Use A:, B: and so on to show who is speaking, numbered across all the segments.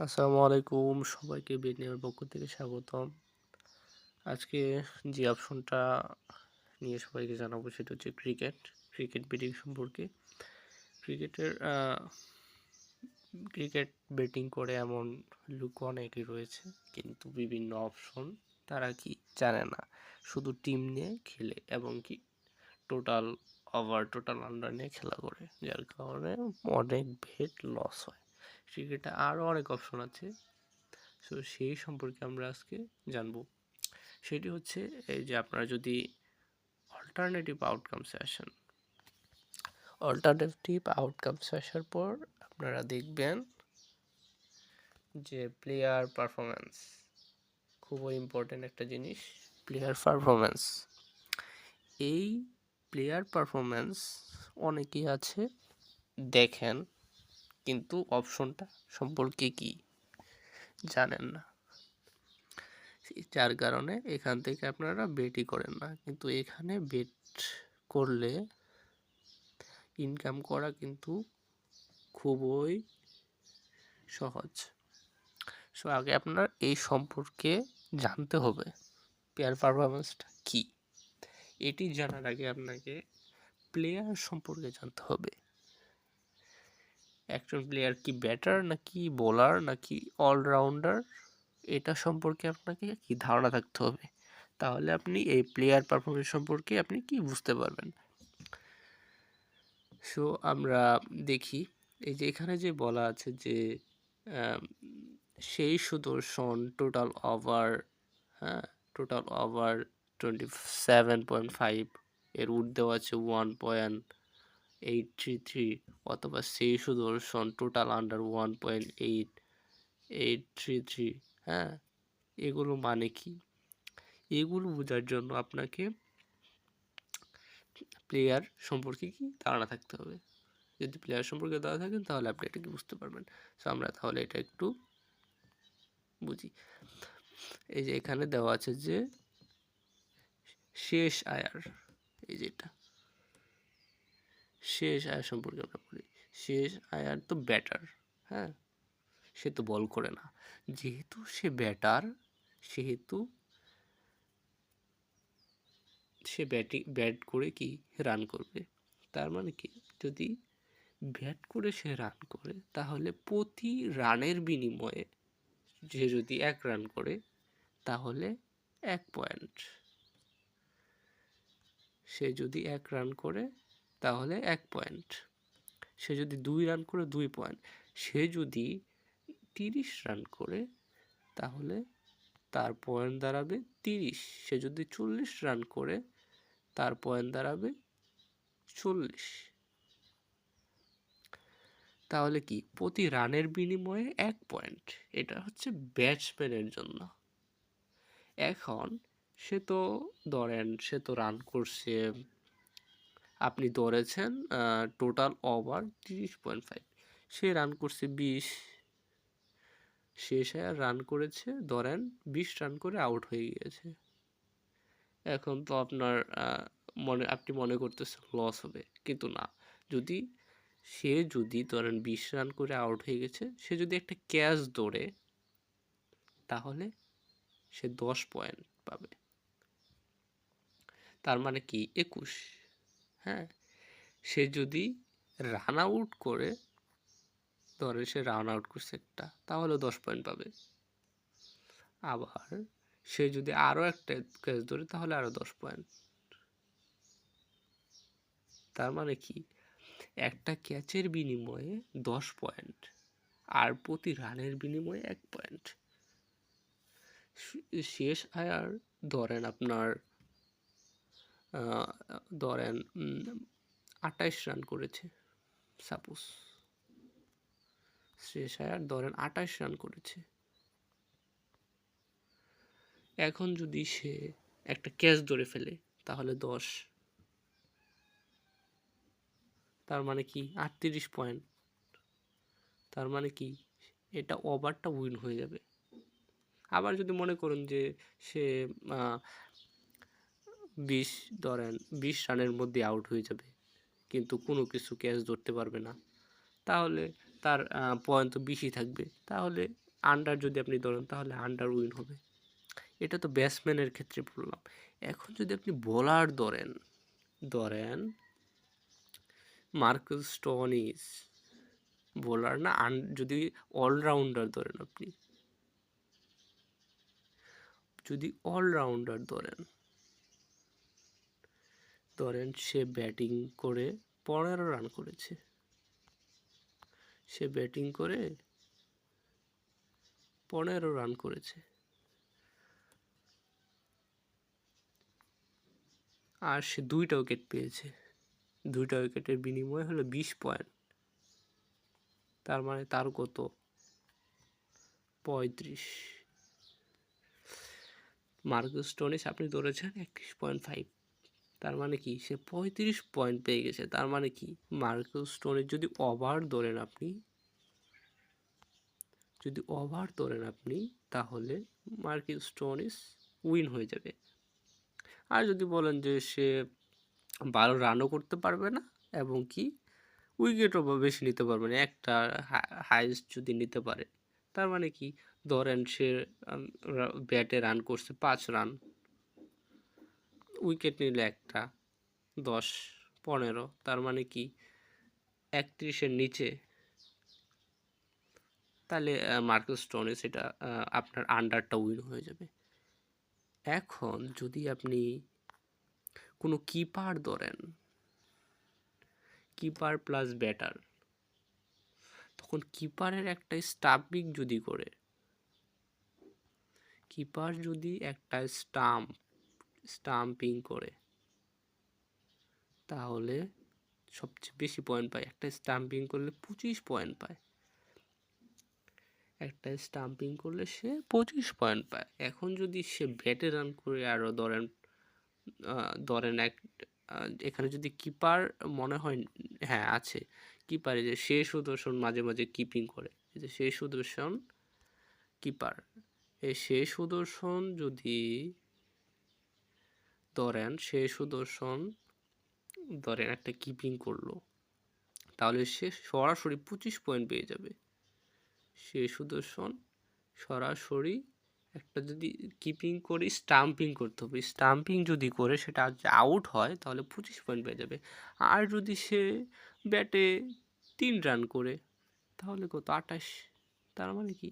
A: আসসালামু আলাইকুম, সবাইকে বিডিনিউর পক্ষ থেকে স্বাগতম। আজকে যে অপশনটা নিয়ে সবাইকে জানাবো সেটা হচ্ছে ক্রিকেট বেটিং সম্পর্কে। ক্রিকেটের ক্রিকেট বেটিং করে এমন লোক অনেকই রয়েছে, কিন্তু বিভিন্ন অপশন তারা কি জানে না, শুধু টিম নিয়ে খেলে এবং কি টোটাল আন্ডার নিয়ে খেলা করে, যার কারণে অনেক বেট লস হয়। ক্রিকেটে আরও অনেক অপশন আছে, সো সেই সম্পর্কে আমরা আজকে জানবো। সেটি হচ্ছে এই যে আপনারা যদি অল্টারনেটিভ আউটকামসে আসার পর আপনারা দেখবেন যে প্লেয়ার পারফরমেন্স খুবই ইম্পর্টেন্ট একটা জিনিস। প্লেয়ার পারফরমেন্স, এই প্লেয়ার পারফরমেন্স অনেকেই আছে দেখেন, কিন্তু অপশনটা সম্পর্কে কি জানেন না, যার কারণে এখান থেকে আপনারা বেটই করেন না। কিন্তু এখানে বেট করলে ইনকাম করা কিন্তু খুবই সহজ। সো আগে আপনার এই সম্পর্কে জানতে হবে প্লেয়ার পারফরমেন্সটা কি। এটি জানার আগে আপনাকে প্লেয়ার সম্পর্কে জানতে হবে। একজন প্লেয়ার কি ব্যাটার নাকি বোলার নাকি অলরাউন্ডার, এটা সম্পর্কে আপনাকে কি ধারণা থাকতে হবে। তাহলে আপনি এই প্লেয়ার পারফরমেন্স সম্পর্কে আপনি কি বুঝতে পারবেন। সো আমরা দেখি, এই যে এখানে যে বলা আছে যে সেই সুদর্শন টোটাল ওভার 27.5 এর দেওয়া আছে 1.833, অথবা সেই সুদর্শন টোটাল আন্ডার 1.8833। হ্যাঁ, এগুলো মানে কি, এগুলো বোঝার জন্য আপনাকে প্লেয়ার সম্পর্কে কি ধারণা থাকতে হবে। যদি প্লেয়ার সম্পর্কে ধারণা থাকেন তাহলে আপনি এটা কি বুঝতে পারবেন। সো আমরা তাহলে এটা একটু বুঝি। এই যে এখানে দেওয়া আছে যে শেষ আয়ার, এই যেটা শেষ আয়ার সম্পর্কে আমরা বলি। শেষ আয়ার তো ব্যাটার, হ্যাঁ, সে তো বল করে না। যেহেতু সে ব্যাটার, সেহেতু সে ব্যাট করে কি রান করবে। তার মানে কি, যদি ব্যাট করে সে রান করে তাহলে প্রতি রানের বিনিময়ে সে যদি 1 রান করে তাহলে 1 পয়েন্ট। সে যদি 1 রান করে তাহলে 1 পয়েন্ট। সে যদি 2 রান করে 2 পয়েন্ট। সে যদি 30 রান করে তাহলে তার পয়েন্ট দাঁড়াবে 30। সে যদি 40 রান করে তার পয়েন্ট দাঁড়াবে 40। তাহলে কি, প্রতি রানের বিনিময়ে 1 পয়েন্ট। এটা হচ্ছে ব্যাটসম্যানের জন্য। এখন সে তো সে তো রান করছে, আপনি ধরেছেন টোটাল ওভার 30.5, সে রান করছে 20, শেষ আর রান করেছে ধরেন 20 রান করে আউট হয়ে গিয়েছে। এখন তো আপনার আপনি মনে করতেছেন লস হবে, কিন্তু না। যদি ধরেন 20 রান করে আউট হয়ে গেছে, সে যদি একটা ক্যাচ ধরে তাহলে সে 10 পয়েন্ট পাবে। তার মানে কি 21। হ্যাঁ, সে যদি রান আউট করে, ধরে সে রান আউট করছে একটা, তাহলে 10 পয়েন্ট পাবে। আবার সে যদি আরও একটা ক্যাচ ধরে তাহলে আরও 10 পয়েন্ট। তার মানে কি, একটা ক্যাচের বিনিময়ে 10 পয়েন্ট, আর প্রতি রানের বিনিময়ে 1 পয়েন্ট। শেষ আয়ার ধরেন আপনার ধরেন 28 রান করেছে, সাপোজ শেষ আয়ার ধরেন 28 রান করেছে। এখন যদি সে একটা ক্যাচ ধরে ফেলে তাহলে 10, তার মানে কি 38 পয়েন্ট। তার মানে কি, এটা ওভারটা উইন হয়ে যাবে। আবার যদি মনে করুন যে সে 20 রানের মধ্যে আউট হয়ে যাবে, কিন্তু কোনো কিছু ক্যাচ ধরতে পারবে না, তাহলে তার পয়েন্ট তো বেশি থাকবে। তাহলে আন্ডার যদি আপনি ধরেন তাহলে আন্ডার উইন হবে। এটা তো ব্যাটসম্যানের ক্ষেত্রে বললাম। এখন যদি আপনি বোলার ধরেন মার্কাস স্টোয়নিস, বোলার না, যদি অলরাউন্ডার ধরেন, আপনি যদি অলরাউন্ডার ধরেন সে ব্যাটিং করে 15 রান করেছে, সে ব্যাটিং করে 15 রান করেছে, আর সে 2টা উইকেট পেয়েছে, 2টা উইকেটের বিনিময়ে হলো 20 পয়েন্ট। তার মানে তার কত? 35। মার্কাস স্টোয়নিস আপনি ধরেছেন 31.5, তার মানে কি সে 35 পয়েন্ট পেয়ে গেছে। তার মানে কি মার্কাস স্টোয়নিস যদি ওভার ধরেন আপনি তাহলে মার্কাস স্টোয়নিস উইন হয়ে যাবে। আর যদি বলেন যে সে 12 রানও করতে পারবে না এবং কি উইকেটও বেশি নিতে পারবে না, একটা হাইস্ট যদি নিতে পারে, তার মানে কি ধরেন সে ব্যাটে রান করছে 5 রান, উইকেট নিলে একটা 10, 15, তার মানে কি 31-এর নিচে, তাহলে মার্কাস স্টোয়নিস এটা আপনার আন্ডারটা উইন হয়ে যাবে। এখন যদি আপনি কোনো কিপার ধরেন, কিপার প্লাস ব্যাটার, তখন কিপারের একটা কিপার যদি একটা স্টাম্পিং করে তাহলে সবচেয়ে বেশি পয়েন্ট পায়। একটা স্টাম্পিং করলে 25 পয়েন্ট পায়, একটা স্টাম্পিং করলে সে 25 পয়েন্ট পায়। এখন যদি সে ব্যাটে রান করে আরও ধরেন এখানে যদি কিপার মনে হয়, হ্যাঁ আছে কিপারে, যে শেষ সুদর্শন মাঝে মাঝে কিপিং করে, যে শেষ সুদর্শন কিপার, এই শেষ সুদর্শন যদি ধরেন একটা কিপিং করলো, তাহলে সে সরাসরি 25 পয়েন্ট পেয়ে যাবে। সে সুদর্শন সরাসরি একটা যদি কিপিং করে স্টাম্পিং করতে হবে, স্টাম্পিং যদি করে সেটা আউট হয় তাহলে 25 পয়েন্ট পেয়ে যাবে। আর যদি সে ব্যাটে 3 রান করে তাহলে কত? 28। তার মানে কি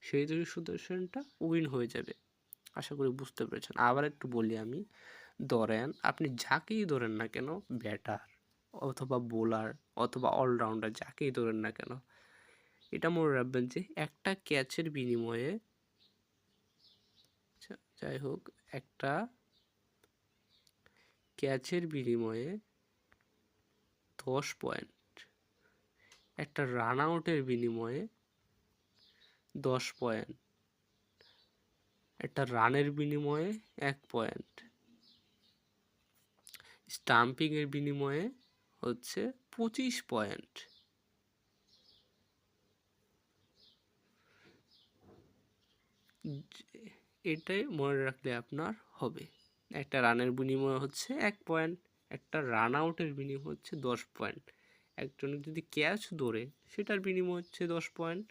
A: সেই সুদর্শনটা উইন হয়ে যাবে। আশা করি বুঝতে পেরেছেন। আবার একটু বলি আমি, ধরেন আপনি যাকেই ধরেন না কেন, ব্যাটার অথবা বোলার অথবা অলরাউন্ডার, যাকেই ধরেন না কেন, এটা মনে রাখবেন যে একটা ক্যাচের বিনিময়ে, যাই হোক, একটা ক্যাচের বিনিময়ে 10 পয়েন্ট, একটা রান আউটের বিনিময়ে 10 পয়েন্ট, একটা রানের বিনিময়ে 1 পয়েন্ট, স্টাম্পিংয়ের বিনিময়ে হচ্ছে 25 পয়েন্ট। এটাই মনে রাখলে আপনার হবে। একটা রানের বিনিময় হচ্ছে 1 পয়েন্ট, একটা রান আউটের বিনিময় হচ্ছে 10 পয়েন্ট, একজন যদি ক্যাচ ধরে সেটার বিনিময় হচ্ছে 10 পয়েন্ট,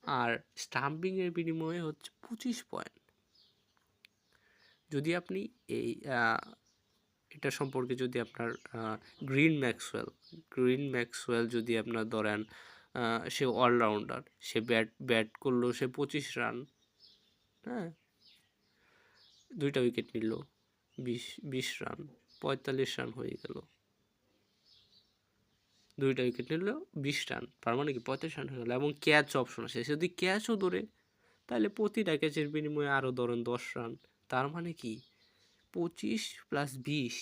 A: আর স্টাম্পিংয়ের বিনিময়ে হচ্ছে 25 পয়েন্ট। যদি আপনি এটা সম্পর্কে যদি আপনার গ্রিন ম্যাক্সওয়েল যদি আপনার ধরেন সে অলরাউন্ডার, সে ব্যাট করলো, সে 25 রান, হ্যাঁ, 2টা উইকেট নিল, 20 রান, 45 রান হয়ে গেল। 2টা উইকেট নিল, 20 রান, তার মানে কি 35 রান হয়ে গেল। এবং ক্যাচ অপশন আছে, সে যদি ক্যাচও ধরে তাহলে প্রতিটা ক্যাচের বিনিময়ে আরও ধরেন 10 রান। তার মানে কি 25 + 20,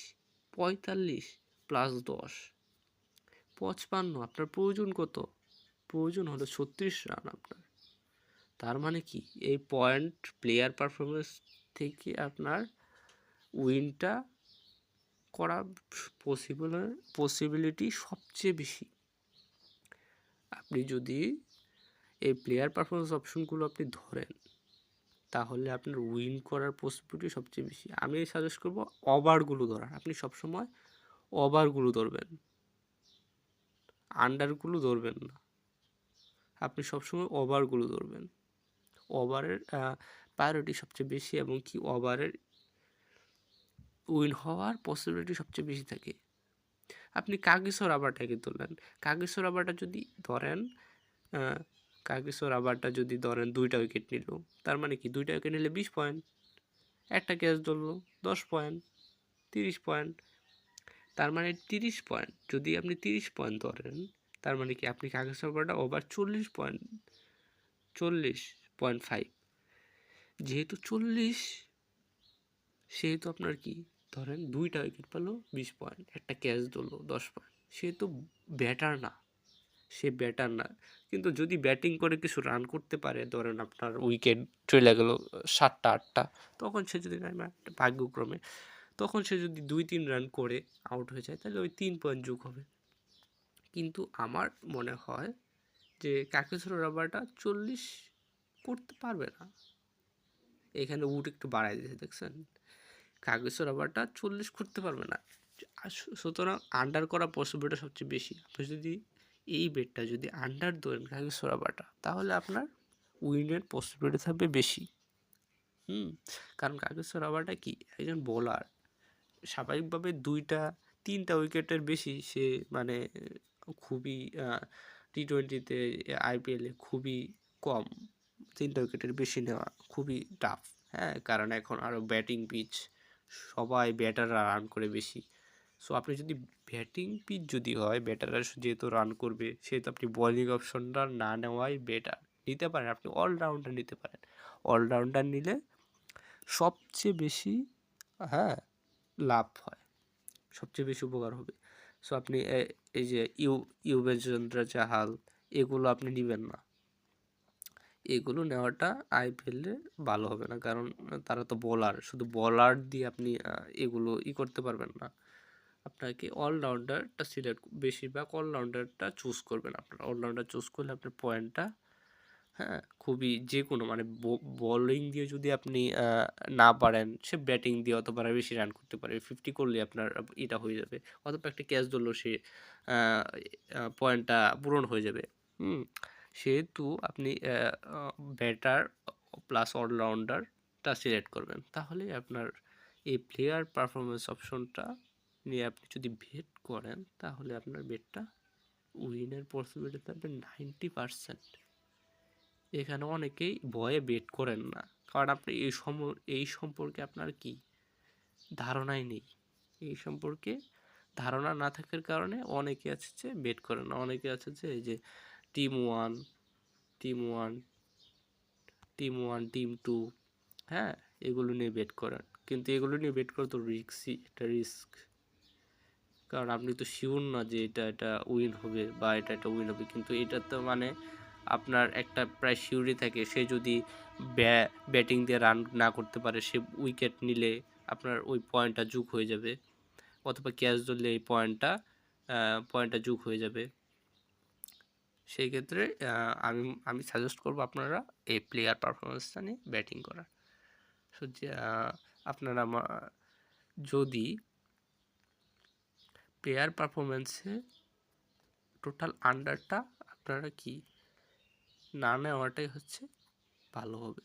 A: 45 + 10, 55। আপনার প্রয়োজন কত? প্রয়োজন হলো 36 রান আপনার। তার মানে কি এই পয়েন্ট প্লেয়ার পারফরমেন্স থেকে আপনার উইনটা করা পসিবিলিটি সবচেয়ে বেশি। আপনি যদি এই প্লেয়ার পারফরমেন্স অপশনগুলো আপনি ধরেন তাহলে আপনার উইন করার পসিবিলিটি সবচেয়ে বেশি। আমি সাজেস্ট করবো ওভারগুলো ধরার। আপনি সবসময় ওভারগুলো ধরবেন, আন্ডারগুলো ধরবেন না। আপনি সবসময় ওভারগুলো ধরবেন। ওভারের প্রায়োরিটি সবচেয়ে বেশি এবং কি ওভারের উইন হওয়ার পসিবিলিটি সবচেয়ে বেশি থাকে। আপনি কাগিসো রাবারটাকে তুললেন, কাগিসো রাবারটা যদি ধরেন কাগিসো রাবারটা যদি ধরেন 2টা উইকেট নিল, তার মানে কি 2টা উইকেট নিলে 20 পয়েন্ট, একটা ক্যাচ ধরলো 10 পয়েন্ট, 30 পয়েন্ট, তার মানে 30 পয়েন্ট। যদি আপনি 30 পয়েন্ট ধরেন, তার মানে কি আপনি কাগিসো রাবারটা ওভার 40 পয়েন্ট, 40.5, যেহেতু 40, সেহেতু আপনার কি ধরেন 2টা উইকেট পেলো 20 পয়েন্ট, একটা ক্যাচ ধরলো 10 পয়েন্ট, সে তো ব্যাটার না, সে ব্যাটার না। কিন্তু যদি ব্যাটিং করে কিছু রান করতে পারে, ধরেন আপনার উইকেট চলে গেল 7টা 8টা, তখন সে যদি ভাগ্যক্রমে তখন সে যদি 2-3 রান করে আউট হয়ে যায়, তাহলে ওই 3 পয়েন্ট যোগ হবে। কিন্তু আমার মনে হয় যে কাগিসো রাবারটা 40 করতে পারবে না। এখানে উড একটু বাড়াই দিয়েছে, দেখছেন? কাগিসো রাবারটা 40 করতে পারবে না, সুতরাং আন্ডার করা পসিবিলিটি সবচেয়ে বেশি। আপনি যদি এই বেটটা যদি আন্ডার ধরেন কাগিসো রাবারটা, তাহলে আপনার উইনের পসিবিলিটি থাকবে বেশি। কারণ কাগিসো রাবারটা কি একজন বোলার, স্বাভাবিকভাবে 2টা 3টা উইকেটের বেশি সে মানে খুবই টি-20-তে আইপিএলে খুবই কম, 3টা উইকেটের বেশি নেওয়া খুবই টাফ। হ্যাঁ, কারণ এখন আরও ব্যাটিং পিচ, সবাই ব্যাটাররা রান করে বেশি। সো আপনি যদি ব্যাটিং পিচ যদি হয়, ব্যাটাররা যেহেতু রান করবে, সেহেতু আপনি বোলিং অপশনটা না নেওয়াই বেটার। নিতে পারেন, আপনি অলরাউন্ডার নিতে পারেন, অলরাউন্ডার নিলে সবচেয়ে বেশি লাভ হয়, সবচেয়ে বেশি উপকার হবে। সো আপনি এই যে ইউজবেন্দ্র চাহাল, এগুলো আপনি নেবেন না, এগুলো নেওয়াটা আইপিএলে ভালো হবে না, কারণ তারা তো বোলার, শুধু বোলার দিয়ে আপনি এগুলো করতে পারবেন না। আপনাকে অলরাউন্ডারটা সিলেক্ট, বেশিরভাগ অলরাউন্ডারটা চুজ করবেন। আপনার অলরাউন্ডার চুজ করলে আপনার পয়েন্টটা খুবই যে কোনো মানে বোলিং দিয়ে যদি আপনি না পারেন, সে ব্যাটিং দিয়ে অথবা বেশি রান করতে পারে, 50 করলে আপনার এটা হয়ে যাবে, অথবা একটা ক্যাচ ধরলো সে পয়েন্টটা পূরণ হয়ে যাবে। সেহেতু আপনি ব্যাটার প্লাস অলরাউন্ডারটা সিলেক্ট করবেন, তাহলে আপনার এই প্লেয়ার পারফরমেন্স অপশনটা নিয়ে আপনি যদি বেট করেন, তাহলে আপনার বেটটা উইনের পসিবিলিটি থাকবে 90%। এখানে অনেকেই ভয়ে বেট করেন না, কারণ আপনি এই সম্পর্কে আপনার কি ধারণাই নেই। এই সম্পর্কে ধারণা না থাকার কারণে অনেকে আছে যে বেট করে না, অনেকে আছে যে এই যে টিম ওয়ান, টিম 2, এগুলো নিয়ে বেট করেন, কিন্তু এগুলো নিয়ে বেট করা তো একটা রিস্ক, কারণ আপনি তো শিওর না যে এটা উইন হবে বা এটা উইন হবে। কিন্তু এটা তো মানে আপনার একটা প্রায় শিওরই থাকে, সে যদি ব্যাটিং দিয়ে রান না করতে পারে, সে উইকেট নিলে আপনার ওই পয়েন্টটা যোগ হয়ে যাবে, অথবা ক্যাচ ধরলে এই পয়েন্টটা যোগ হয়ে যাবে। সেই ক্ষেত্রে আমি সাজেস্ট করবো আপনারা এই প্লেয়ার পারফরমেন্সটা নিয়ে ব্যাটিং করার। সো আপনারা যদি প্লেয়ার পারফরমেন্সে টোটাল আন্ডারটা আপনারা কি না নেওয়াটাই হচ্ছে ভালো হবে,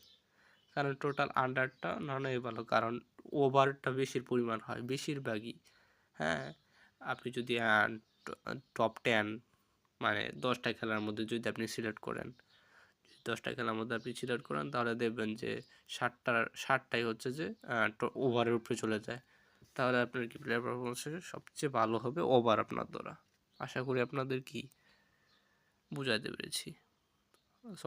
A: কারণ টোটাল আন্ডারটা না নেওয়াই ভালো, কারণ ওভারটা বেশির পরিমাণ হয় বেশিরভাগই। আপনি যদি টপ 10 মানে 10টা খেলার মধ্যে যদি আপনি সিলেক্ট করেন, 10টা খেলার মধ্যে আপনি সিলেক্ট করেন, তাহলে দেখবেন যে 60টাই হচ্ছে যে ওভারের উপরে চলে যায়। তাহলে আপনার কি প্লেয়ার পারফরমেন্সে সবচেয়ে ভালো হবে ওভার আপনার দ্বারা। আশা করি আপনাদের কি বুঝাইতে পেরেছি। সো